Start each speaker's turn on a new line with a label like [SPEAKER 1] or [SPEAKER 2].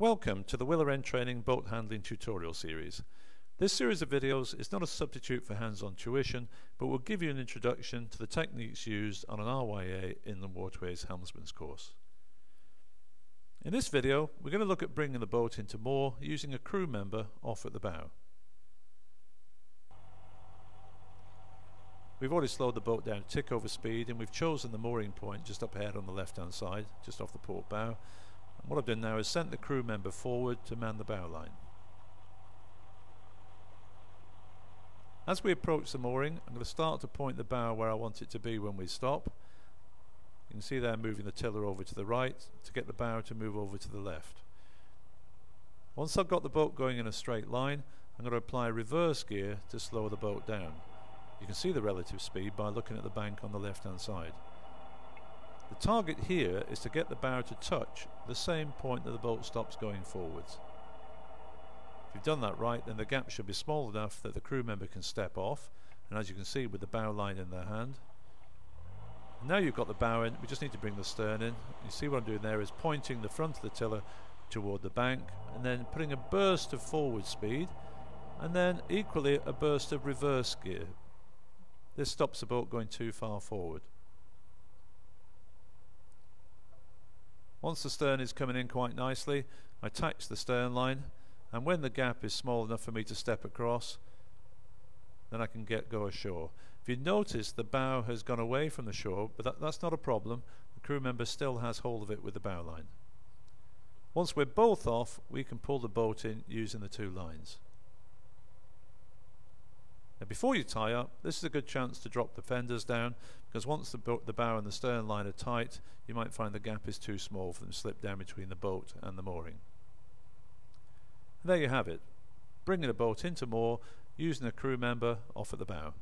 [SPEAKER 1] Welcome to the Willow Wren Training Boat Handling Tutorial Series. This series of videos is not a substitute for hands-on tuition, but will give you an introduction to the techniques used on an RYA Inland Waterways Helmsman's course. In this video, we're going to look at bringing the boat into moor using a crew member off at the bow. We've already slowed the boat down to tick over speed, and we've chosen the mooring point just up ahead on the left hand side, just off the port bow. And what I've done now is sent the crew member forward to man the bow line. As we approach the mooring, I'm going to start to point the bow where I want it to be when we stop. You can see there moving the tiller over to the right to get the bow to move over to the left. Once I've got the boat going in a straight line, I'm going to apply reverse gear to slow the boat down. You can see the relative speed by looking at the bank on the left hand side. The target here is to get the bow to touch the same point that the boat stops going forwards. If you've done that right, then the gap should be small enough that the crew member can step off, and as you can see with the bow line in their hand. And now you've got the bow in, we just need to bring the stern in. You see what I'm doing there is pointing the front of the tiller toward the bank and then putting a burst of forward speed and then equally a burst of reverse gear. This stops the boat going too far forward. Once the stern is coming in quite nicely, I attach the stern line, and when the gap is small enough for me to step across, then I can go ashore. If you notice, the bow has gone away from the shore, but that's not a problem. The crew member still has hold of it with the bow line. Once we're both off, we can pull the boat in using the two lines. Now before you tie up, this is a good chance to drop the fenders down, because once the bow and the stern line are tight, you might find the gap is too small for them to slip down between the boat and the mooring. And there you have it, bringing the boat into moor using a crew member off at the bow.